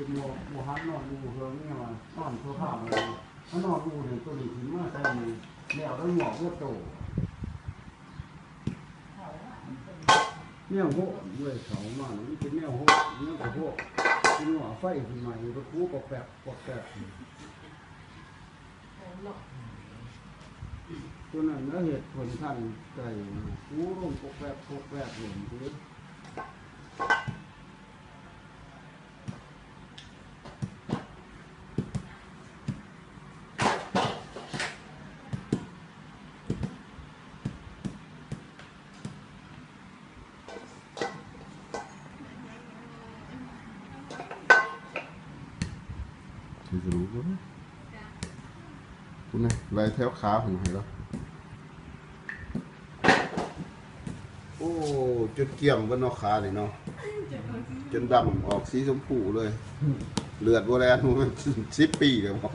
เป็นโมหันนอนดูเฮืองนี่ว่านอนโซฟาเลยถ้านอนดูเนี่ยตัวนี้ถึงมาใส่แล้วได้หมอกเลือดโตเนี่ยโหด้วยเขามานี่เป็นเนี่ยโหเนี่ยกระโหเป็นหัวไฟขึ้นมาอยู่ก็คู่กับแบบตัวนั้นแล้วเหตุผลท่านใจคู่ร่มกแบบเหมือนที่จะรู้ก็คุณนะลายแถวขาผมเห็นแล้วโอ้จนเกี่ยมบนนอกขาเลยเนาะจนดำออกสีชมพูเลยเลือดโบราณมัน10 ปีเลยบอก